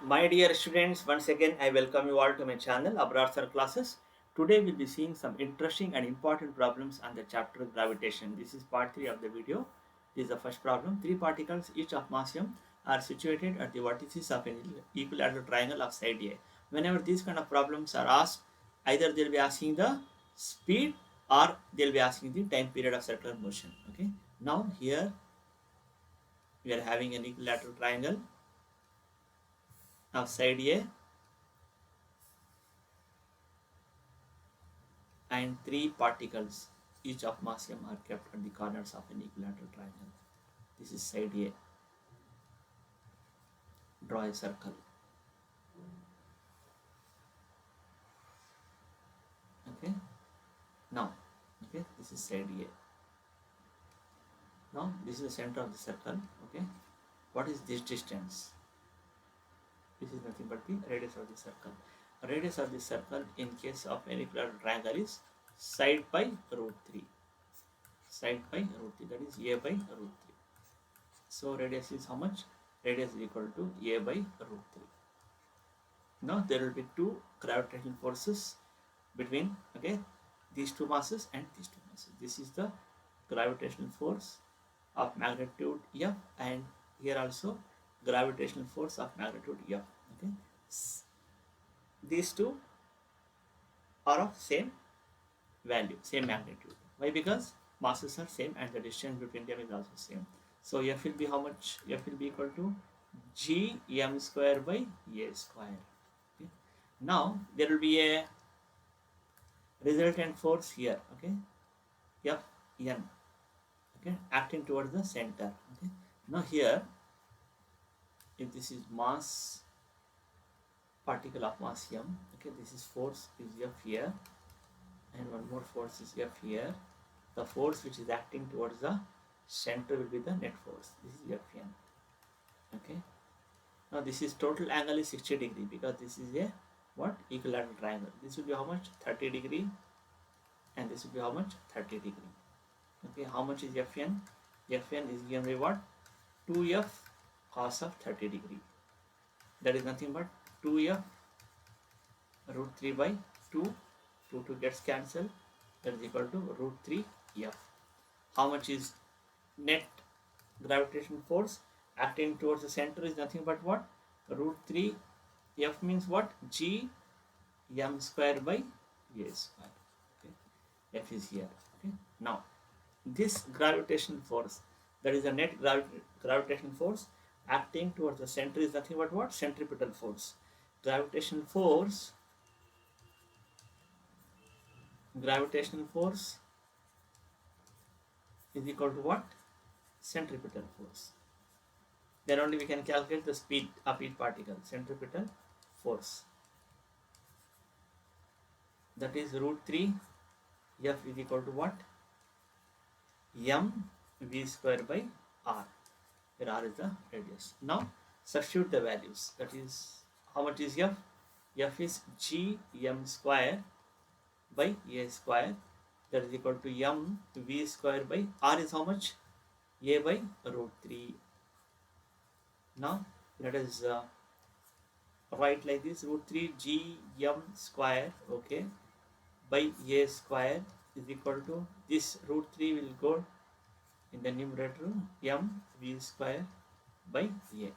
My dear students, once again I welcome you all to my channel Abrar Sir classes. Today we'll be seeing some interesting and important problems on the chapter gravitation. This is part 3 of the video. This is the first problem. Three particles each of mass m are situated at the vertices of an equilateral triangle of side A. Whenever these kind of problems are asked, either they'll be asking the speed or they'll be asking the time period of circular motion. Okay. Now here we are having an equilateral triangle of side A and three particles each of mass m are kept at the corners of an equilateral triangle. This is side A. Draw a circle. Okay. Now, okay, this is side A. Now, this is the center of the circle. Okay. What is this distance? This is nothing but the radius of the circle. Radius of the circle in case of an equilateral triangle is side by root 3. Side by root 3, that is A by root 3. So radius is how much? Radius is equal to A by root 3. Now there will be two gravitational forces between these two masses and these two masses. This is the gravitational force of magnitude F, and here also gravitational force of magnitude F. Okay, these two are of same value, same magnitude. Why? Because masses are same and the distance between them is also same. So F will be how much? F will be equal to g m square by a square. Okay. Now there will be a resultant force here. Okay, F n. Okay, acting towards the center. Okay. Now here, if this is mass particle of mass m, okay, this is force is F here, and one more force is F here. The force which is acting towards the center will be the net force. This is Fn. Okay. Now this is total angle is 60 degree because this is a what? Equilateral triangle. This will be how much? 30 degree, and this will be how much? 30 degree. Okay. How much is Fn? Fn is given by what? 2f cos of 30 degree. That is nothing but 2f root 3 by 2. 2 gets cancelled. That is equal to root 3 f. How much is net gravitational force acting towards the center is nothing but what? Root 3 f means what? G m square by a square. Okay. F is here. Okay. Now this gravitational force, that is the net gravitational force acting towards the center is nothing but what? Centripetal force. Gravitational force is equal to what? Centripetal force. Then only we can calculate the speed of each particle. Centripetal force, that is root 3 f is equal to what? M v square by r, where r is the radius. Now substitute the values. That is, how much is f? F is g m square by a square, that is equal to m v square by r is how much? A by root 3. Now let us write like this: root 3 g m square, okay, by a square is equal to this root 3 will go in the numerator, m v square by a.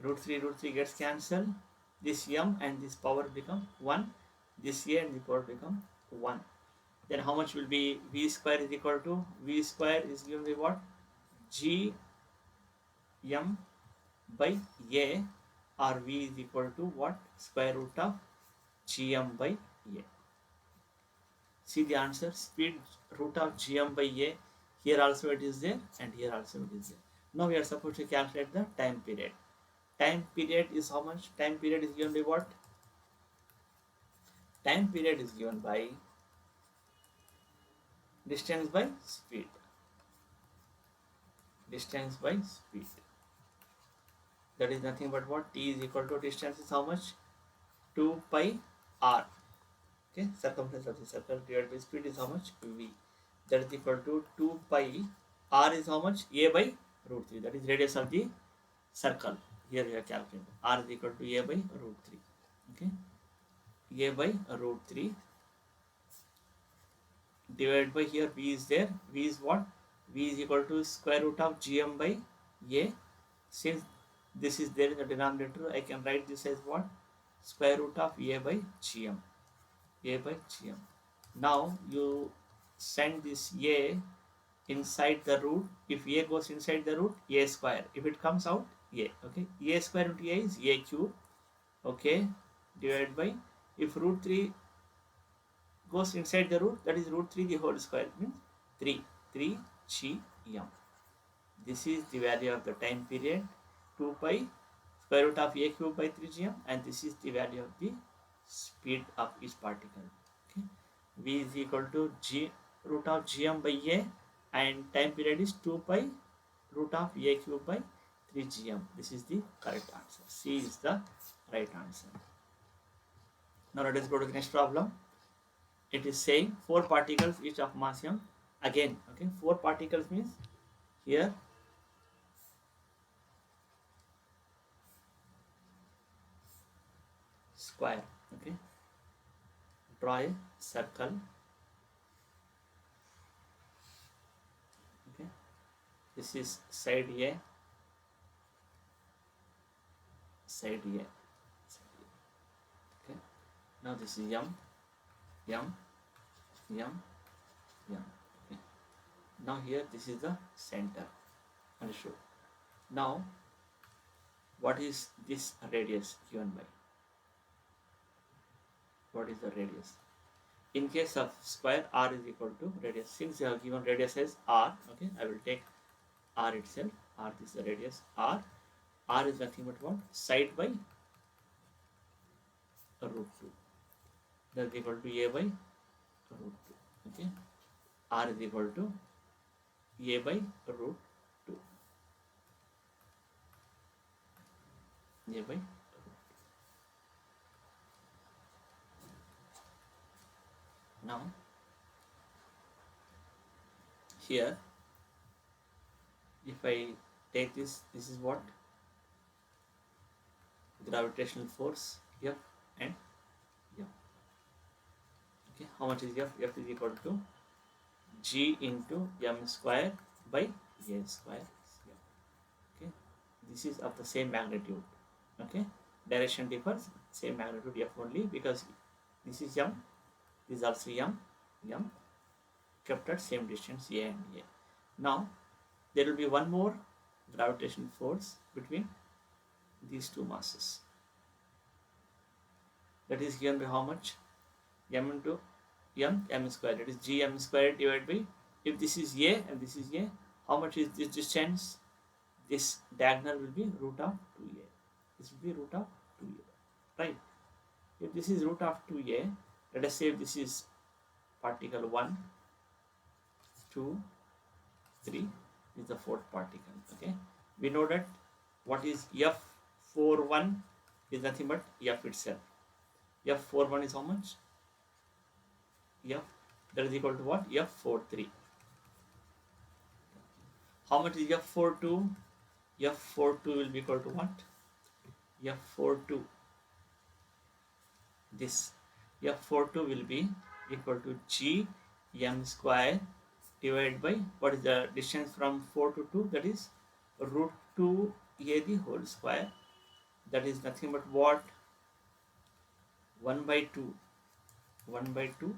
Root 3 gets cancelled. This m and this power become 1. This a and the power become 1. Then how much will be v square is equal to? V square is given by what? G m by a, or v is equal to what? Square root of gm by a. See the answer: speed root of gm by a. Here also it is there, and here also it is there. Now we are supposed to calculate the time period. Time period is how much? Time period is given by what? Time period is given by distance by speed. Distance by speed. That is nothing but what? T is equal to distance is how much? 2 pi r. Okay, circumference of the circle divided by speed is how much? V. That is equal to 2 pi r is how much? A by root 3. That is radius of the circle. here you have calculated. R is equal to A by root 3. Okay. A by root 3 divided by here V is there. V is what? V is equal to square root of Gm by A. Since this is there in the denominator, I can write this as what? Square root of A by Gm. A by Gm. Now you send this A inside the root. If A goes inside the root, A square. If it comes out, A. Okay. A square into A is A cube. Okay. Divided by, if root 3 goes inside the root, that is root 3 the whole square, means 3. 3 Gm. This is the value of the time period, 2 pi square root of A cube by 3 Gm, and this is the value of the speed of each particle. Okay. V is equal to G root of Gm by A, and time period is 2 pi root of A cube by 3 Gm. This is the correct answer. C is the right answer. Now let us go to the next problem. It is saying 4 particles each of mass m. Again, okay, 4 particles means here square. Okay, draw a circle. Okay, this is side A, side A. Okay, now this is M, M, M, M. Okay. Now here this is the center. Understood. Now what is this radius given by? What is the radius? In case of square, R is equal to radius. Since you have given radius as R, okay, I will take R itself. R is the radius R. R is nothing but what? Side by root 2. That is equal to A by root 2. Okay. R is equal to A by root 2. A by root 2. Now, here, if I take this, this is what? Gravitational force F and M. Okay, how much is F? F is equal to G into M square by A square. Okay, this is of the same magnitude. Okay, direction differs, same magnitude F only, because this is M, this is also M, M kept at same distance A and A. Now there will be one more gravitational force between these two masses. That is given by how much? M into M, M square. That is G M square divided by, if this is A and this is A, how much is this distance? This diagonal will be root of 2A. This will be root of 2A. Right? If this is root of 2A, let us say if this is particle 1, 2, 3 is the fourth particle. Okay, we know that what is F41 is nothing but F itself. F41 is how much? F, that is equal to what? F43. How much is F42? F42 will be equal to what? F42. This F42 will be equal to G M square divided by, what is the distance from 4 to 2? That is root 2 A the whole square. That is nothing but what? 1 by 2. 1 by 2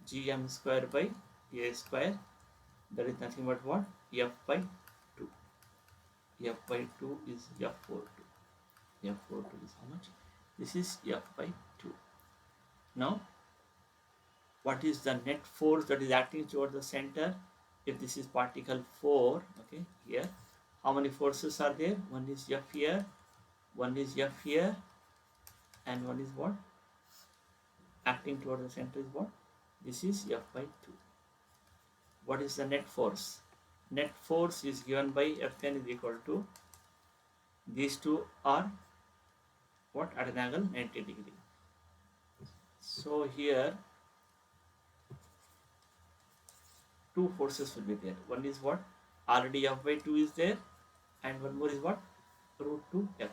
G M square by A square. That is nothing but what? F by 2. F by 2 is F42. F42 is how much? This is F by 2. Now, what is the net force that is acting towards the center? If this is particle 4, okay, here, how many forces are there? One is F here, one is F here, and one is what? Acting towards the center is what? This is F by 2. What is the net force? Net force is given by Fn is equal to, these two are what? At an angle 90 degree. So here two forces will be there. One is what? Already F by 2 is there, and one more is what? Root 2 F.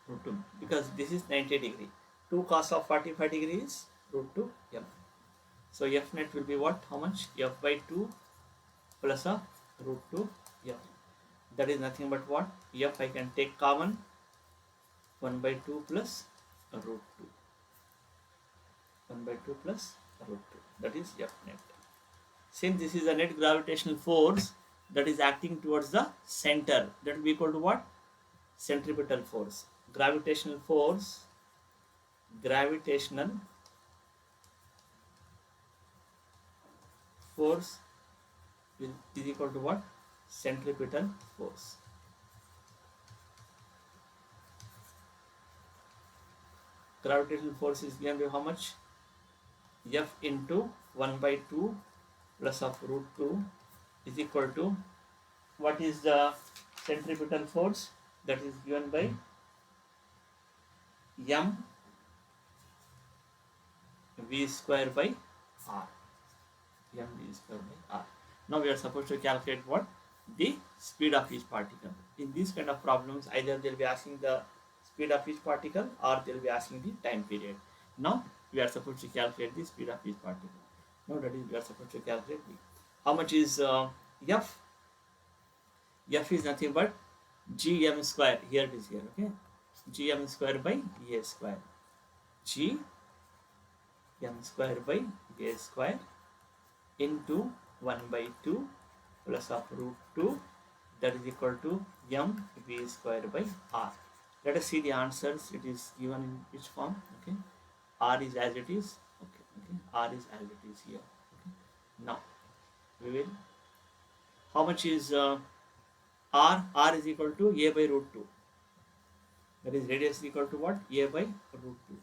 root 2, because this is 90 degree. 2 cos of 45 degree is root 2 m. So f net will be what? How much? F by 2 plus a root 2 f. That is nothing but what? F I can take common, 1 by 2 plus root 2. 1 by 2 plus root 2. That is f net. Since this is a net gravitational force that is acting towards the center, that will be equal to what? Centripetal force. Gravitational force is equal to what? Centripetal force. Gravitational force is given by how much? F into 1 by 2 plus of root 2 is equal to, what is the centripetal force? That is given by m v square by r. M v square by r. Now we are supposed to calculate what? The speed of each particle. In these kind of problems, either they will be asking the speed of each particle or they will be asking the time period. Now we are supposed to calculate the speed of each particle. Now that is, we are supposed to calculate how much is f. F is nothing but gm square. Here it is here. Okay, gm square by a square. G m square by a square into 1 by 2 plus of root 2, that is equal to m v square by r. Let us see the answers. It is given in which form? Okay, r is as it is. Okay, r is as it is here. Okay. Now we will, how much is r? R is equal to a by root 2. That is, radius is equal to what? A by root 2.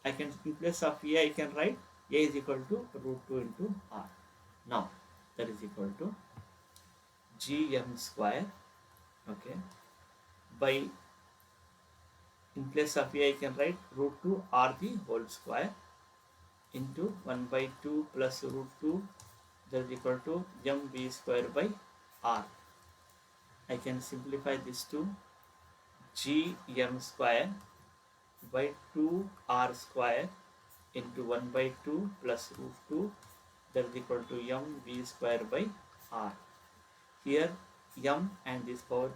I can, in place of a, I can write a is equal to root 2 into r. Now that is equal to gm square, okay, by, in place of a I can write root 2 r the whole square into 1 by 2 plus root 2, that is equal to mv square by r. I can simplify this to gm square by 2r square into 1 by 2 plus root 2, that is equal to mv square by r. Here m and this power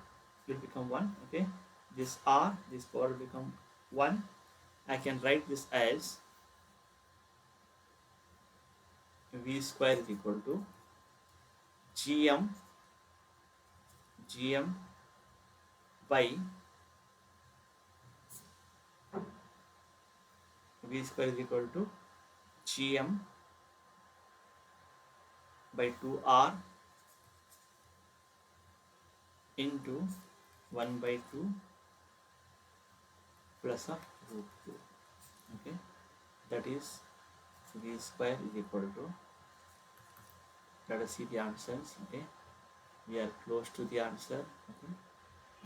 will become 1. Okay, this r, this power will become 1. I can write this as v square is equal to gm by v square is equal to gm by 2r into 1 by 2 plus of root 2. Okay, that is v square is equal to, let us see the answers. Okay, we are close to the answer. Okay,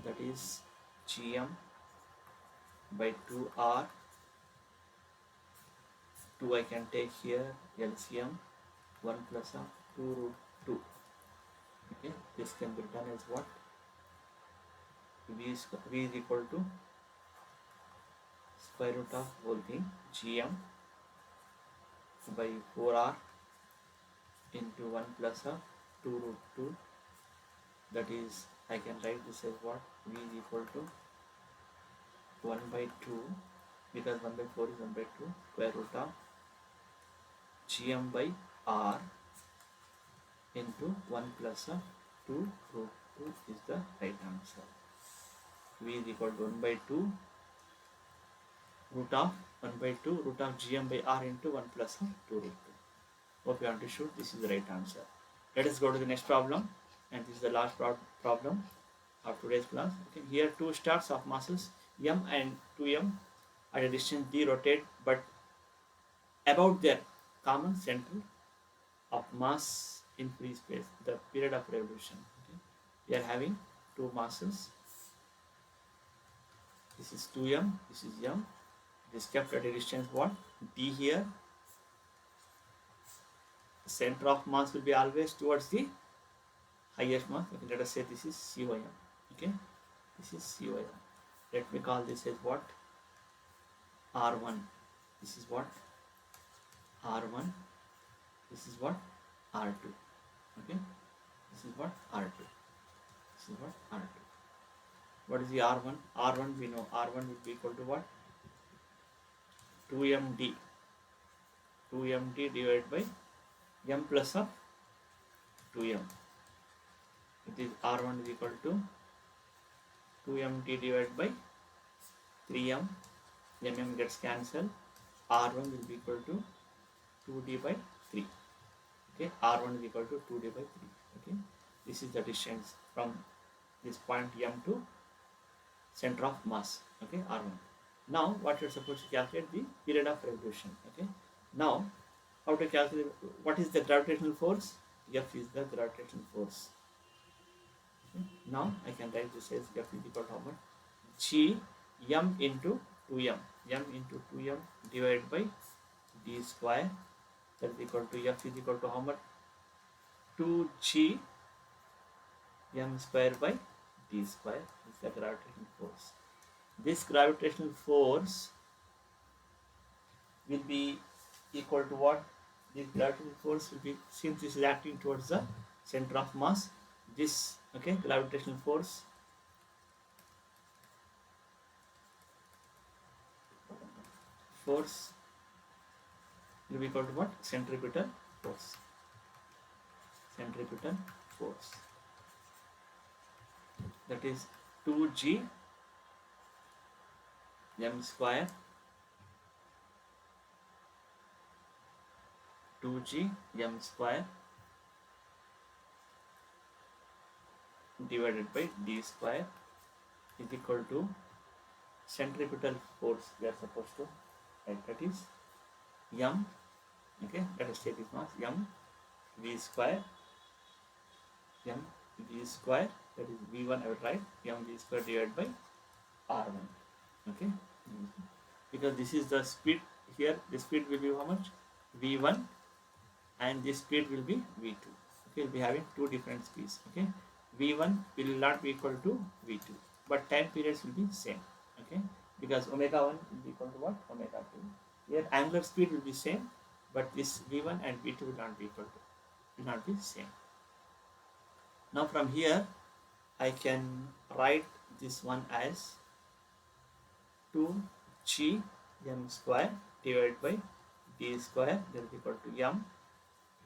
that is gm by 2r, 2 I can take here, LCM, 1 plus of 2 root 2. Okay, this can be done as what? V is equal to square root of whole thing, gm by 4r into 1 plus of 2 root 2, that is, I can write this as what? V is equal to 1 by 2, because 1 by 4 is 1 by 2, square root of gm by r into 1 plus of 2 root 2 is the right answer. V is equal to 1 by 2 root of gm by r into 1 plus of 2 root 2. Hope you understood. This is the right answer. Let us go to the next problem, and this is the last problem of today's class. Okay, here two stars of masses m and 2m at a distance d rotate but about their common center of mass in free space, the period of revolution. Okay, we are having two masses. This is 2m, this is m. It is kept at a distance what? D here. The center of mass will be always towards the highest mass. Okay, let us say this is COM. Okay, this is COM. let me call this as what? R1. This is what? R1. This is what? R2. Okay. This is what? R2. This is what? R2. What is the R1? R1 we know. R1 will be equal to what? 2md. 2md divided by m plus of 2m. It is R1 is equal to 2md divided by 3m. mm gets cancelled. R1 will be equal to 2d by 3. Okay, R1 is equal to 2d by 3. Okay, this is the distance from this point m to center of mass. Okay, R1. Now what you're supposed to calculate? The period of revolution. Okay, now how to calculate what is the gravitational force? F is the gravitational force. Okay. Now I can write this as F is equal to how much? G m into 2m. M into 2m divided by d square. That is equal to F is equal to how much? 2g m square by d square is the gravitational force. This gravitational force will be equal to what? This gravitational force will be, since this is acting towards the center of mass, this, okay, gravitational force will be equal to what? Centripetal force. Centripetal force. That is 2g m square 2g m square divided by d square is equal to centripetal force we are supposed to write, that is m, okay, let us take this mass m v square, that is v1 I would write m v square divided by r1. Okay, because this is the speed here, the speed will be how much? v1, and this speed will be v2. Okay, we'll be having two different speeds. Okay, v1 will not be equal to v2, but time periods will be same. Okay, because omega 1 will be equal to what? Omega 2. Here angular speed will be same, but this v1 and v2 will not be equal to, will not be same. Now from here I can write this one as 2g m square divided by d square, that is equal to m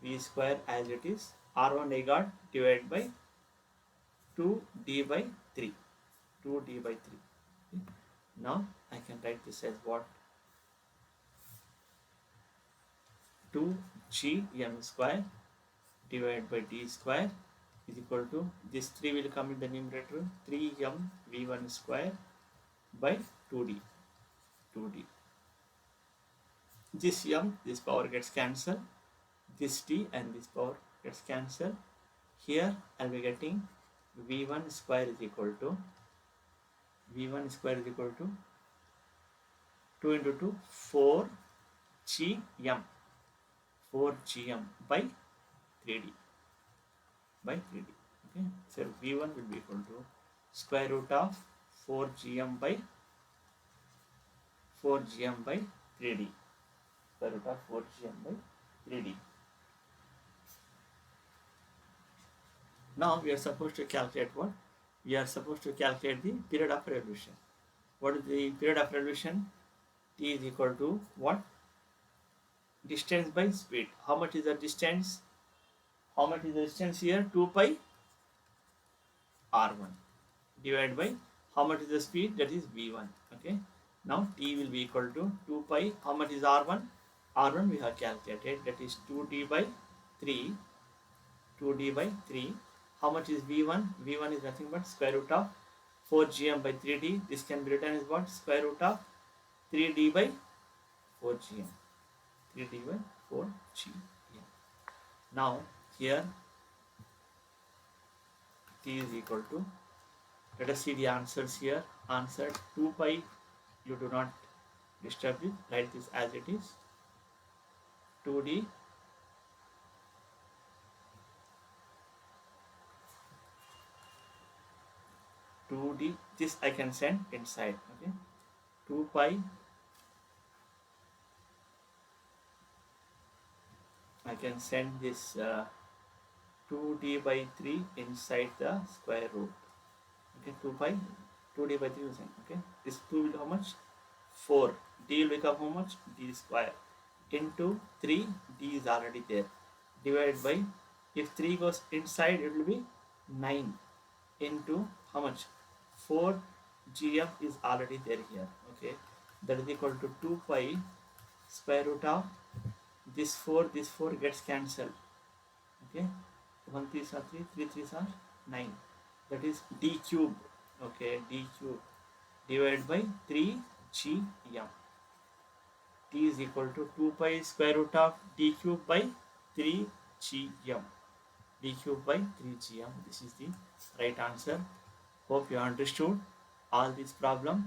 v square as it is, r1 I got divided by 2d by 3. 2d by 3. Okay. Now I can write this as what? 2g m square divided by d square is equal to, this 3 will come in the numerator, 3m v1 square by 2d. This m, this power gets cancelled, this d and this power gets cancelled. Here I'll be getting v1 square is equal to 2 into 2 4gm by 3d. Okay, so v1 will be equal to square root of 4gm by 3d. Square root of 4gm by 3d. Now we are supposed to calculate what? We are supposed to calculate the period of revolution. What is the period of revolution? T is equal to what? Distance by speed. How much is the distance? How much is the distance here? 2 pi r1 divided by how much is the speed? That is v1. Okay. Now T will be equal to 2 pi. How much is r1? R1 we have calculated, that is 2d by 3. 2d by 3. How much is v1? v1 is nothing but square root of 4gm by 3d. This can be written as what? Square root of 3d by 4gm. 3d by 4gm. Now here T is equal to, let us see the answers here. Answer 2 pi, you do not disturb it, write this as it is. 2d 2d, this I can send inside. Okay, 2 pi, I can send this 2d by 3 inside the square root. Okay, 2 pi, 2d by 3 is okay. This 2 will how much? 4. D will become how much? D square into 3. D is already there. Divided by, if 3 goes inside, it will be 9 into how much? 4 gm is already there here. Okay, that is equal to 2 pi square root of this 4 gets cancelled. Okay, 1 3s are 3, 3 3s are 9. That is d cube. Okay, d cube divided by 3 gm. T is equal to 2 pi square root of d cube by 3 gm. D cube by 3 gm. This is the right answer. Hope you understood all these problems.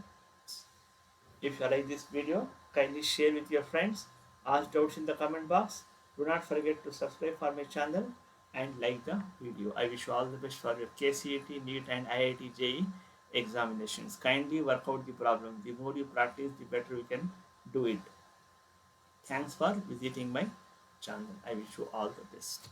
If you like this video, kindly share with your friends. Ask doubts in the comment box. Do not forget to subscribe for my channel and like the video. I wish you all the best for your KCET, NEET and IIT JEE examinations. Kindly work out the problem. The more you practice, the better you can do it. Thanks for visiting my channel. I wish you all the best.